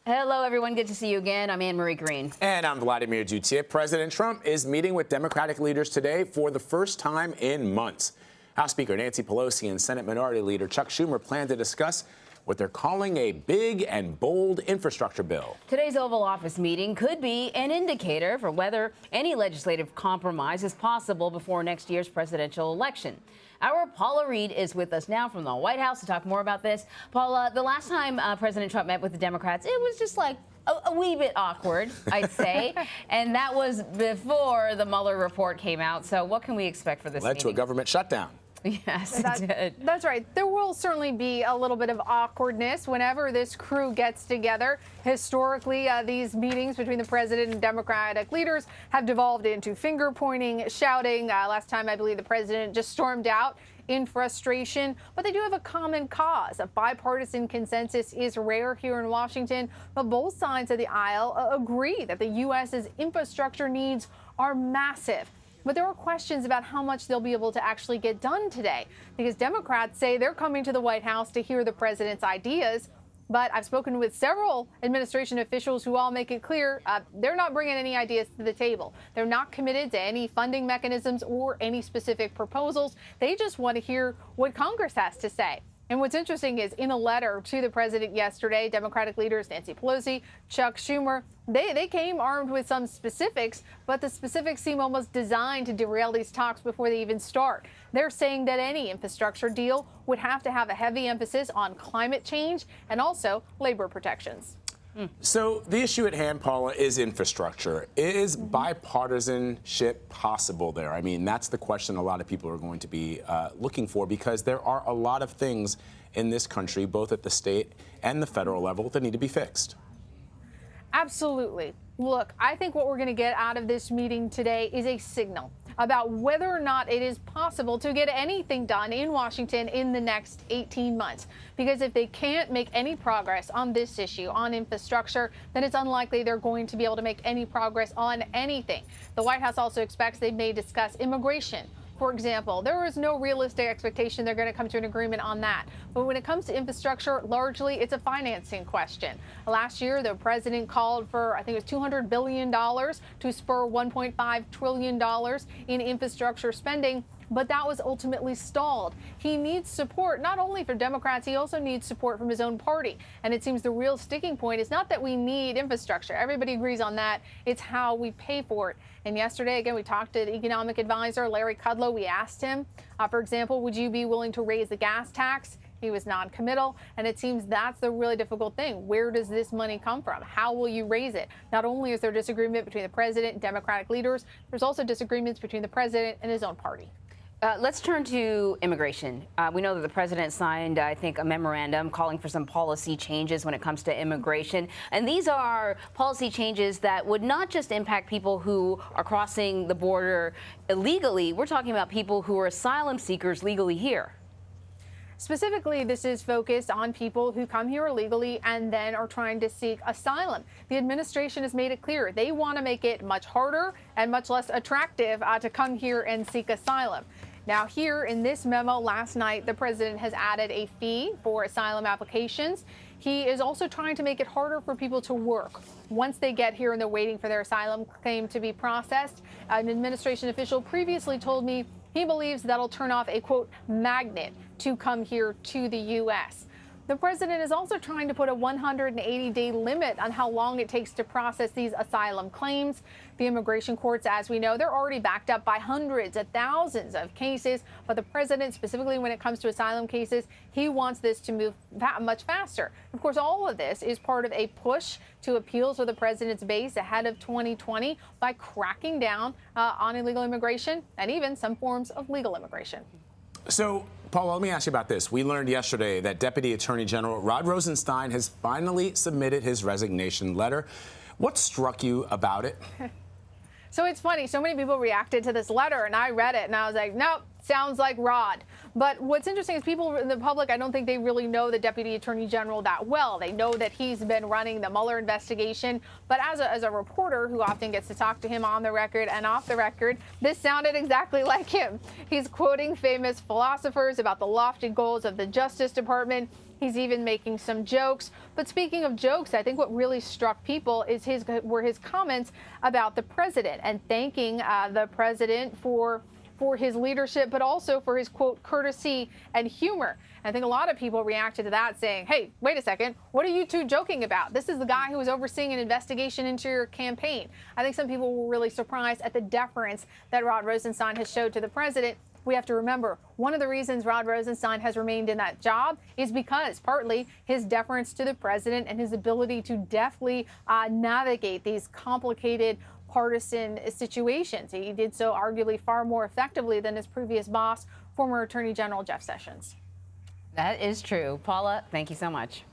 Hello, everyone. Good to see you again. I'm Anne-Marie Green. And I'm Vladimir Duthier. President Trump is meeting with Democratic leaders today for the first time in months. House Speaker Nancy Pelosi and Senate Minority Leader Chuck Schumer plan to discuss what they're calling a big and bold infrastructure bill. Today's Oval Office meeting could be an indicator for whether any legislative compromise is possible before next year's presidential election. Our Paula Reid is with us now from the White House to talk more about this. Paula, the last time President Trump met with the Democrats, it was just like a wee bit awkward, I'd say. And that was before the Mueller report came out. So what can we expect for this Led meeting? to a government shutdown. Yes, it did. That's right. There will certainly be a little bit of awkwardness whenever this crew gets together. Historically, these meetings between the president and Democratic leaders have devolved into finger pointing, shouting. Last time, I believe the president just stormed out in frustration. But they do have a common cause. A bipartisan consensus is rare here in Washington, but both sides of the aisle agree that the U.S.'s infrastructure needs are massive. But there are questions about how much they'll be able to actually get done today, because Democrats say they're coming to the White House to hear the president's ideas. But I've spoken with several administration officials who all make it clear they're not bringing any ideas to the table. They're not committed to any funding mechanisms or any specific proposals. They just want to hear what Congress has to say. And what's interesting is in a letter to the president yesterday, Democratic leaders Nancy Pelosi, Chuck Schumer, they came armed with some specifics, but the specifics seem almost designed to derail these talks before they even start. They're saying that any infrastructure deal would have to have a heavy emphasis on climate change and also labor protections. So the issue at hand, Paula, is infrastructure. Is bipartisanship possible there? I mean, that's the question a lot of people are going to be looking for, because there are a lot of things in this country, both at the state and the federal level, that need to be fixed. Absolutely. Look, I think what we're going to get out of this meeting today is a signal about whether or not it is possible to get anything done in Washington in the next 18 months. Because if they can't make any progress on this issue, on infrastructure, then it's unlikely they're going to be able to make any progress on anything. The White House also expects they may discuss immigration. For example, there is no realistic expectation they're going to come to an agreement on that. But when it comes to infrastructure, largely it's a financing question. Last year, the president called for, I think it was $200 billion to spur $1.5 trillion in infrastructure spending. But that was ultimately stalled. He needs support not only for Democrats, he also needs support from his own party. And it seems the real sticking point is not that we need infrastructure. Everybody agrees on that. It's how we pay for it. And yesterday, again, we talked to the economic advisor, Larry Kudlow. We asked him, for example, would you be willing to raise the gas tax? He was non-committal, and it seems that's the really difficult thing. Where does this money come from? How will you raise it? Not only is there disagreement between the president and Democratic leaders, there's also disagreements between the president and his own party. Let's turn to immigration. We know that the president signed, I think, a memorandum calling for some policy changes when it comes to immigration. And these are policy changes that would not just impact people who are crossing the border illegally. We're talking about people who are asylum seekers legally here. Specifically, this is focused on people who come here illegally and then are trying to seek asylum. The administration has made it clear they want to make it much harder and much less attractive to come here and seek asylum. Now, here in this memo last night, the president has added a fee for asylum applications. He is also trying to make it harder for people to work. Once they get here and they're waiting for their asylum claim to be processed, an administration official previously told me he believes that'll turn off a, quote, magnet to come here to the U.S. The president is also trying to put a 180-day limit on how long it takes to process these asylum claims. The immigration courts, as we know, they're already backed up by hundreds of thousands of cases. But the president, specifically when it comes to asylum cases, he wants this to move much faster. Of course, all of this is part of a push to appeal to the president's base ahead of 2020 by cracking down on illegal immigration and even some forms of legal immigration. So, Paula, let me ask you about this. We learned yesterday that Deputy Attorney General Rod Rosenstein has finally submitted his resignation letter. What struck you about it? So it's funny, so many people reacted to this letter, and I read it, and I was like, nope, sounds like Rod. But what's interesting is people in the public, I don't think they really know the Deputy Attorney General that well. They know that he's been running the Mueller investigation. But as a reporter who often gets to talk to him on the record and off the record, this sounded exactly like him. He's quoting famous philosophers about the lofty goals of the Justice Department. He's even making some jokes. But speaking of jokes, I think what really struck people were his comments about the president and thanking the president for his leadership, but also for his, quote, courtesy and humor. And I think a lot of people reacted to that saying, hey, wait a second, what are you two joking about? This is the guy who was overseeing an investigation into your campaign. I think some people were really surprised at the deference that Rod Rosenstein has showed to the president. We have to remember, one of the reasons Rod Rosenstein has remained in that job is because partly his deference to the president and his ability to deftly navigate these complicated partisan situations. He did so arguably far more effectively than his previous boss, former Attorney General Jeff Sessions. That is true. Paula, thank you so much.